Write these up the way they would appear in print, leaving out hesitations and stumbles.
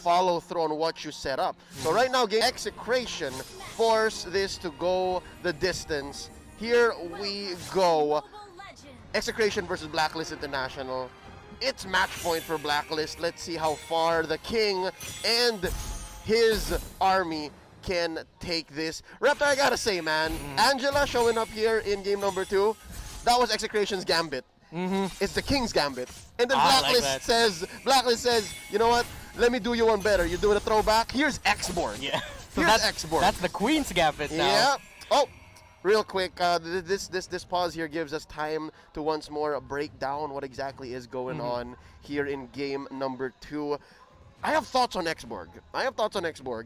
follow through on what you set up. So right now, Execration force this to go the distance. Here we go. Execration versus Blacklist International. It's match point for Blacklist. Let's see how far the King and his army can take this. Raptor, I gotta say, man, Angela showing up here in game number 2, that was Execration's gambit. It's the King's gambit. And then Blacklist says, you know what? Let me do you one better. You're doing a throwback. Here's X-Borg. Yeah. So Here's X-Borg. That's the Queen's gambit now. Yeah. Oh. Real quick, this pause here gives us time to once more break down what exactly is going on here in game number 2. I have thoughts on X-Borg.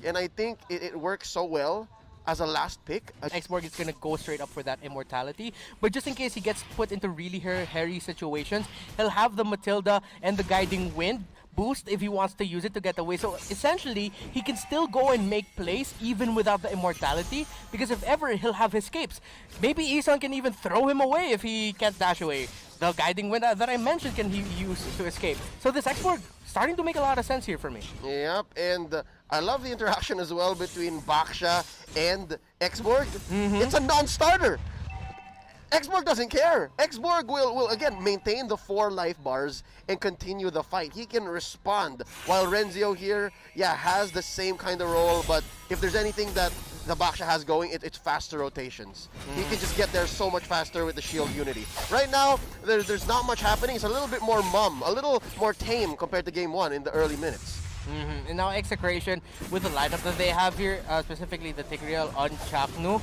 And I think it works so well as a last pick. X-Borg is going to go straight up for that immortality, but just in case he gets put into really hairy situations, he'll have the Matilda and the Guiding Wind boost if he wants to use it to get away. So essentially, he can still go and make plays even without the immortality, because if ever, he'll have escapes. Maybe Isan can even throw him away if he can't dash away. The Guiding Wind that I mentioned can he use to escape. So this X-Borg starting to make a lot of sense here for me. Yep, and I love the interaction as well between Baksha and X-Borg. It's a non-starter. X-Borg doesn't care. X-Borg will again maintain the 4 life bars and continue the fight. He can respond, while Renzio here, has the same kind of role, but if there's anything that the Baksha has going, it's faster rotations. He can just get there so much faster with the shield unity. Right now, there's not much happening. It's a little bit more mum, a little more tame compared to game 1 in the early minutes. And now Execration, with the lineup that they have here, specifically the Tigreal on Chaknu,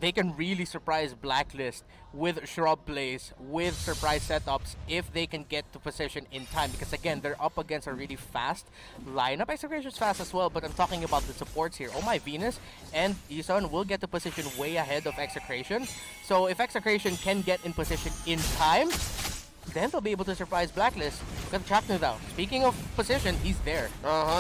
they can really surprise Blacklist with shrub plays, with surprise setups, if they can get to position in time. Because again, they're up against a really fast lineup. Execration's fast as well, but I'm talking about the supports here. Oh my Venus and Isan will get to position way ahead of Execration. So if Execration can get in position in time, then they'll be able to surprise Blacklist. Got Chaknu now. Speaking of position, he's there.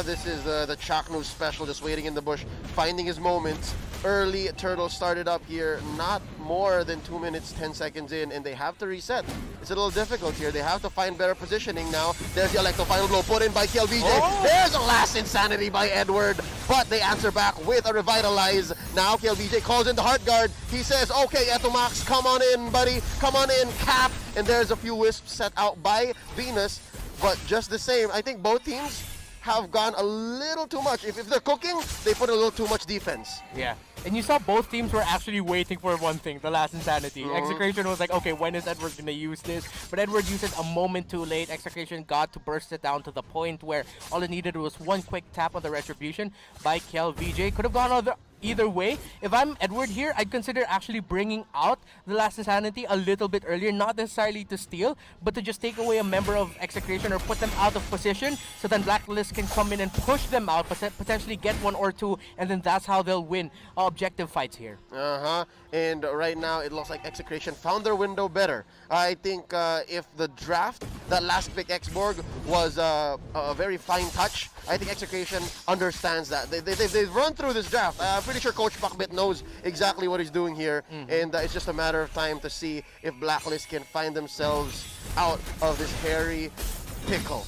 This is the Chaknu special, just waiting in the bush, finding his moments. Early Turtle started up here, not more than 2 minutes, 10 seconds in, and they have to reset. It's a little difficult here. They have to find better positioning now. There's the Electro final blow put in by Mpl-Ph. There's a last insanity by Edward, but they answer back with a revitalize. Now Mpl-Ph calls in the Heart Guard. He says, okay, Etomax, come on in, buddy. Come on in, cap. And there's a few wisps set out by Venus, but just the same, I think both teams have gone a little too much. If they're cooking, they put a little too much defense. Yeah. And you saw both teams were actually waiting for one thing, the last insanity. Execration was like, okay, when is Edward going to use this? But Edward used it a moment too late. Execration got to burst it down to the point where all it needed was one quick tap on the retribution by Mpl-Ph. Could have gone either way. If I'm Edward here, I'd consider actually bringing out the last insanity a little bit earlier, not necessarily to steal, but to just take away a member of Execration or put them out of position, so then Blacklist can come in and push them out, potentially get 1 or 2, and then that's how they'll win objective fights here. And right now it looks like Execration found their window better. I think if the draft, that last pick X-Borg, was a very fine touch, I think Execration understands that. They've run through this draft. I'm pretty sure Coach Pakbit knows exactly what he's doing here, and it's just a matter of time to see if Blacklist can find themselves out of this hairy pickle.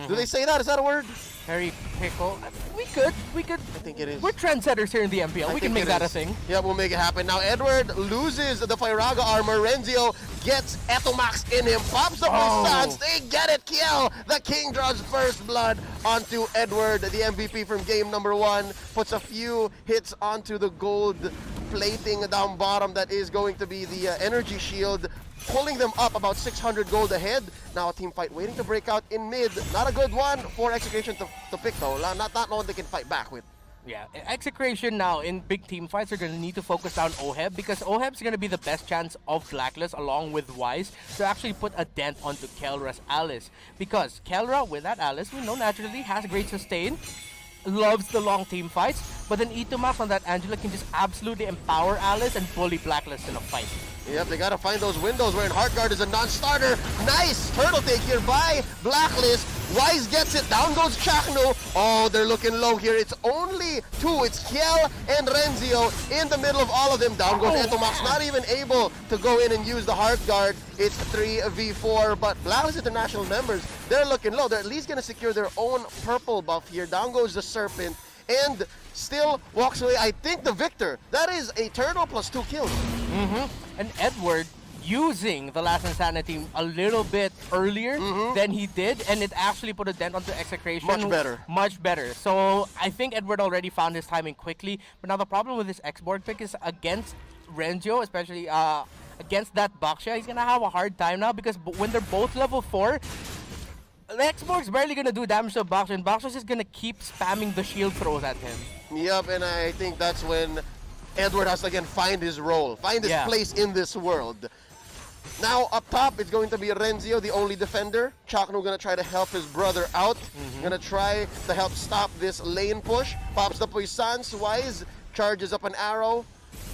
Do they say that? Is that a word? Hairy pickle. We could. I think it is. We're trendsetters here in the MPL. We can make that a thing. Yeah, we'll make it happen. Now Edward loses the Firaga armor. Renzio gets Etomax in him. Pops up his stance. They get it. Kiel. The King draws first blood onto Edward, the MVP from game number 1. Puts a few hits onto the gold plating down bottom. That is going to be the energy shield, pulling them up about 600 gold ahead. Now a team fight waiting to break out in mid. Not a good one for Execration to pick though. Not one they can fight back with. Yeah, Execration now in big team fights are going to need to focus on Oheb, because Oheb's going to be the best chance of Blacklist along with Wise to actually put a dent onto Kelra's Alice. Because Kelra, with that Alice, we know naturally has great sustain, loves the long team fights, but then Itomax on that Angela can just absolutely empower Alice and bully Blacklist in a fight. Yep, they gotta find those windows wherein Heartguard is a non-starter. Nice turtle take here by Blacklist. Wise gets it. Down goes Chakno. Oh, they're looking low here. It's only two. It's Kiel and Renzio in the middle of all of them. Down goes Etomax. Not even able to go in and use the hard guard. It's 3v4, but Blacklist International members, they're looking low. They're at least going to secure their own purple buff here. Down goes the Serpent, and still walks away, I think, the victor. That is a turtle plus 2 kills. And Edward using the last Insanity a little bit earlier than he did, and it actually put a dent onto Execration. Much better. Much better. So I think Edward already found his timing quickly, but now the problem with this X-Board pick is against Renzio, especially against that Baksha, he's gonna have a hard time now because when they're both level 4, the X-Borg's barely gonna do damage to Baksha, and Baksha's just gonna keep spamming the shield throws at him. Yep, and I think that's when Edward has to again find his role, find his place in this world. Now up top, it's going to be Renzio, the only defender. Chakno gonna try to help his brother out. Gonna try to help stop this lane push. Pops the Puissance. Wise charges up an arrow.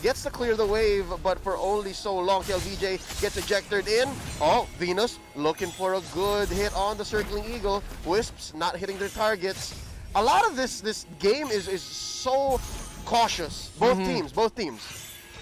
Gets to clear the wave, but for only so long. KLVJ gets ejected in. Oh, Venus looking for a good hit on the Circling Eagle. Wisps not hitting their targets. A lot of this game is so cautious. Both teams.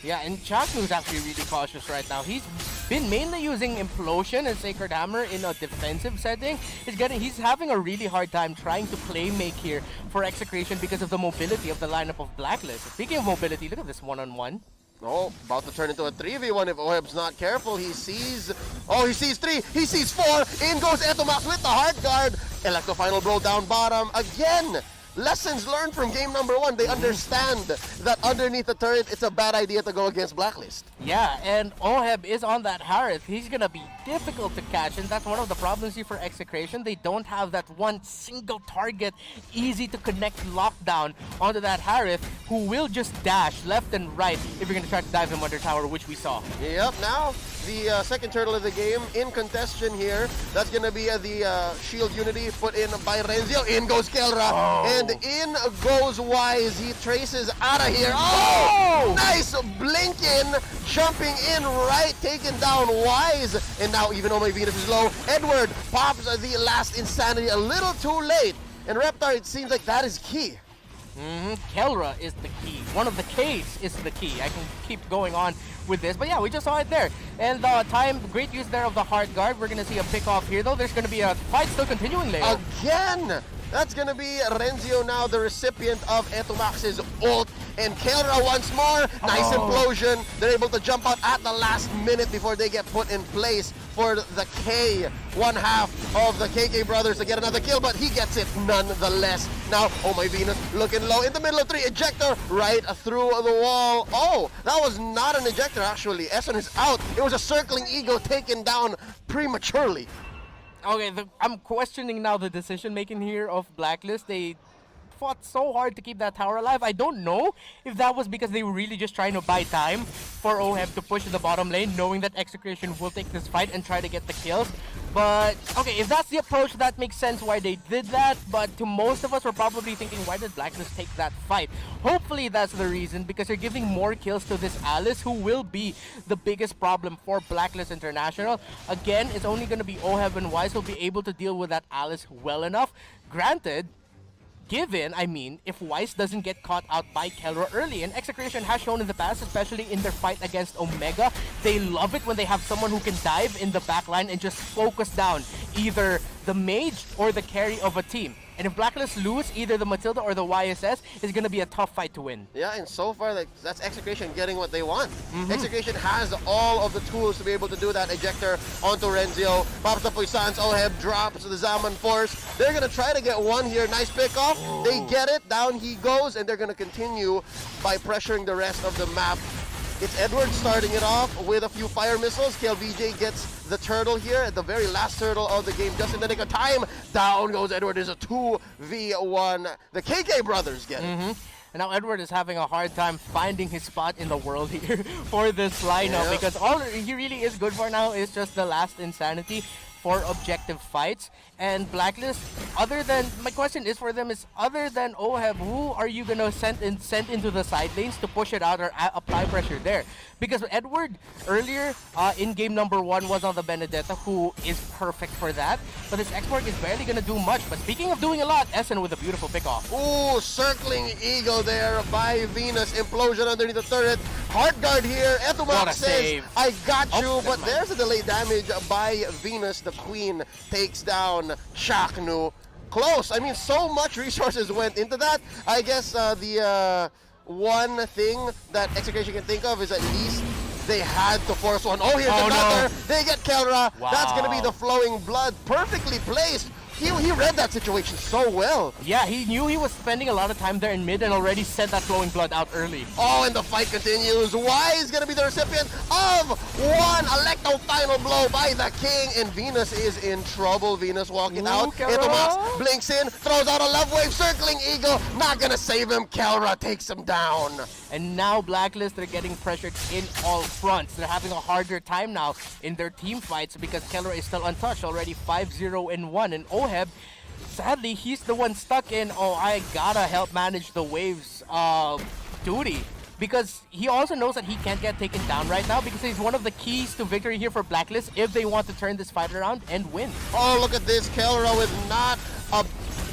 Yeah, and Chaknu's actually really cautious right now. He's been mainly using Implosion and Sacred Hammer in a defensive setting. He's having a really hard time trying to play make here for Execration because of the mobility of the lineup of Blacklist. Speaking of mobility, look at this one-on-one. Oh, about to turn into a 3v1 if Oheb's not careful. He sees 3, he sees 4. In goes Etomax with the hard guard. Electro Final Blow down bottom again. Lessons learned from game number 1. They understand that underneath the turret, it's a bad idea to go against Blacklist. Yeah, and Oheb is on that Harith. He's gonna be difficult to catch, and that's one of the problems here for Execration. They don't have that one single target, easy to connect lockdown onto that Harith, who will just dash left and right if you're gonna try to dive him under tower, which we saw. Yep, now the second turtle of the game in contention here. That's gonna be the shield unity put in by Renzio. In goes Kelra, and in goes Wise. He traces out of here. Oh! Nice blink in, jumping in right, taking down Wise. And now even though my Venus is low, Edward pops the last Insanity a little too late. And Reptar, it seems like that is key. Kelra is the key. One of the Ks is the key. I can keep going on with this, but yeah, we just saw it there. And great use there of the hard guard. We're gonna see a pick off here though. There's gonna be a fight still continuing, Leo. Again! That's gonna be Renzio now, the recipient of Etomax's ult. And Kelra once more, nice implosion. They're able to jump out at the last minute before they get put in place for the K. One half of the KK brothers to get another kill, but he gets it nonetheless. Now, oh my Venus, looking low in the middle of 3, ejector right through the wall. Oh, that was not an ejector actually. Essen is out. It was a Circling Eagle taken down prematurely. Okay, I'm questioning now the decision making here of Blacklist. They fought so hard to keep that tower alive. I don't know if that was because they were really just trying to buy time for Oheb to push in the bottom lane, knowing that Execration will take this fight and try to get the kills. But, okay, if that's the approach, that makes sense why they did that. But to most of us, we're probably thinking, why did Blacklist take that fight? Hopefully that's the reason, because they're giving more kills to this Alice, who will be the biggest problem for Blacklist International. Again, it's only going to be Oheb and Wise who'll be able to deal with that Alice well enough. Granted, if Wise doesn't get caught out by Kelra early, and Execration has shown in the past, especially in their fight against Omega, they love it when they have someone who can dive in the backline and just focus down either the mage or the carry of a team. And if Blacklist lose, either the Matilda or the YSS, is going to be a tough fight to win. Yeah, and so far, that's Execration getting what they want. Execration has all of the tools to be able to do that. Ejector onto Renzio, pops the Puissance, Oheb drops the Zaman Force. They're going to try to get one here. Nice pick off. They get it. Down he goes, and they're going to continue by pressuring the rest of the map. It's Edward starting it off with a few fire missiles. KLVJ gets the turtle here at the very last turtle of the game, just in the nick of time. Down goes Edward. It's a 2v1. The KK brothers get it. And now Edward is having a hard time finding his spot in the world here for this lineup, because all he really is good for now is just the last Insanity. for objective fights. And Blacklist, my question is for them is, other than Oheb, who are you gonna send into the side lanes to push it out or apply pressure there? Because Edward earlier in game number 1 was on the Benedetta, who is perfect for that. But this X-Mark is barely gonna do much. But speaking of doing a lot, Essen with a beautiful pickoff. Ooh, circling Eagle there by Venus. Implosion underneath the turret. Heart guard here. Etumax says, save. I got you, Oh, but there's a delayed damage by Venus. The Queen takes down Shaknu. Close. I mean, so much resources went into that. I guess the one thing that Execration can think of is at least they had to force one. Oh, here's another. No. They get Kelra. Wow. That's going to be the flowing blood. Perfectly placed. He read that situation so well. Yeah, he knew he was spending a lot of time there in mid and already sent that flowing blood out early. Oh, and the fight continues. Y is going to be the recipient of one Electo final blow by the King, and Venus is in trouble. Venus walking out. Itomax blinks in, throws out a love wave, circling Eagle. Not going to save him. Kelra takes him down. And now Blacklist, they're getting pressured in all fronts. They're having a harder time now in their team fights because Keller is still untouched, already 5-0-1. And Oheb, sadly, he's the one stuck in, oh, I gotta help manage the waves duty. Because he also knows that he can't get taken down right now because he's one of the keys to victory here for Blacklist if they want to turn this fight around and win. Oh, look at this. Kelra with not a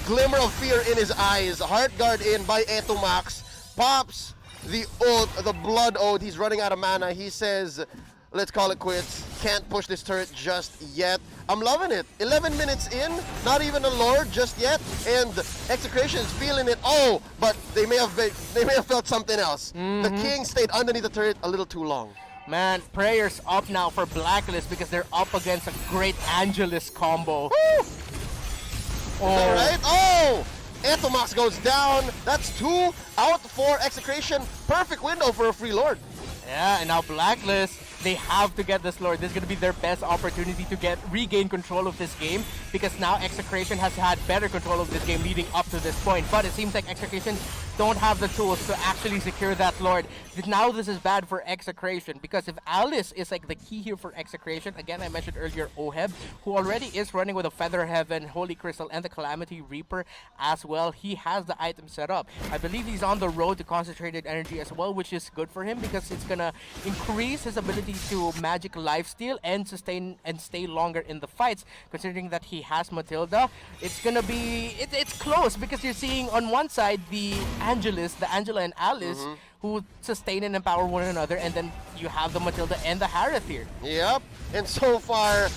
glimmer of fear in his eyes. Heart guard in by Etomax. Pops the ult, the blood ode. He's running out of mana. He says, let's call it quits. Can't push this turret just yet. I'm loving it. 11 minutes in, not even a lord just yet, and Execration is feeling it. Oh, but they may have felt something else. The King stayed underneath the turret a little too long. Man, prayers up now for Blacklist because they're up against a great Angelus combo. Woo! Is that right? Oh! Etomax goes down. That's 2 out for Execration. Perfect window for a free lord. Yeah, and now Blacklist, they have to get this lord. This is going to be their best opportunity to regain control of this game because now Execration has had better control of this game leading up to this point. But it seems like Execration don't have the tools to actually secure that lord. Now this is bad for Execration because if Alice is like the key here for Execration, again I mentioned earlier Oheb, who already is running with a Feather Heaven, Holy Crystal, and the Calamity Reaper as well. He has the item set up. I believe he's on the road to Concentrated Energy as well, which is good for him because it's gonna increase his ability to magic lifesteal and sustain and stay longer in the fights. Considering that he has Matilda, it's gonna be it's close because you're seeing on one side the Angela and Alice who sustain and empower one another, and then you have the Matilda and the Harith here. Yep, and so far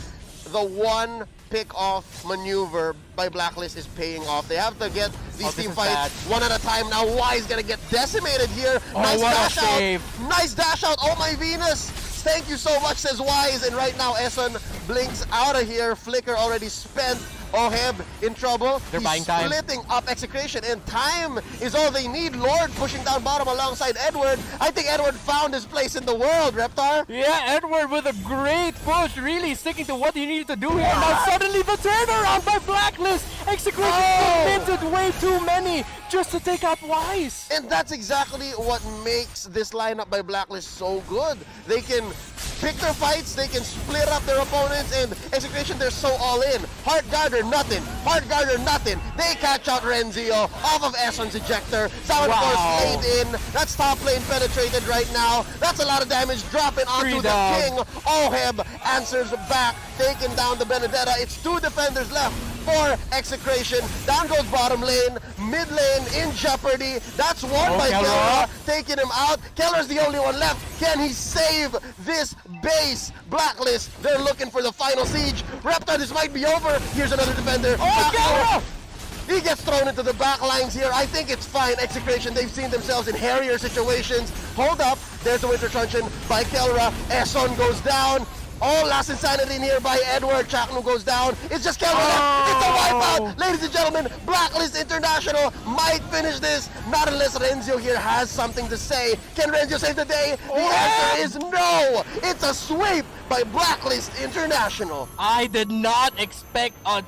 the one pick-off maneuver by Blacklist is paying off. They have to get these team fights one at a time. Now Y is gonna get decimated here. Nice dash out. Nice dash out. Oh my Venus. Thank you so much, says Wise. And right now Essen blinks out of here. Flicker already spent. Oheb in trouble. They're buying time. Splitting up Execration, and time is all they need. Lord pushing down bottom alongside Edward. I think Edward found his place in the world, Reptar. Yeah, Edward with a great push, really sticking to what he needed to do here. Now suddenly the turnaround by Blacklist. Execration committed way too many just to take out Wise. And that's exactly what makes this lineup by Blacklist so good. They can pick their fights, they can split up their opponents, and Execration, they're so all in. Heart guard or nothing. Heart guard or nothing. They catch out Renzio off of Essen's ejector. Sound Force laid in. That's top lane penetrated right now. That's a lot of damage dropping onto the King. Oheb answers back, taking down the Benedetta. It's 2 defenders left for Execration. Down goes bottom lane. Mid lane in jeopardy. That's one by Keller, taking him out. Keller's the only one left. Can he save this base? Blacklist, they're looking for the final siege. Reptar, this might be over. Here's another defender. Oh, he gets thrown into the back lines here. I think it's fine. Execration, they've seen themselves in hairier situations. Hold up. There's the Winter Truncheon by Kelra. Esson goes down. Oh, last insanity in here by Edward. Chaknu goes down. It's just Kelra left. It's a wipeout. Ladies and gentlemen, Blacklist International might finish this. Not unless Renzio here has something to say. Can Renzio save the day? The answer is no. It's a sweep by Blacklist International. I did not expect a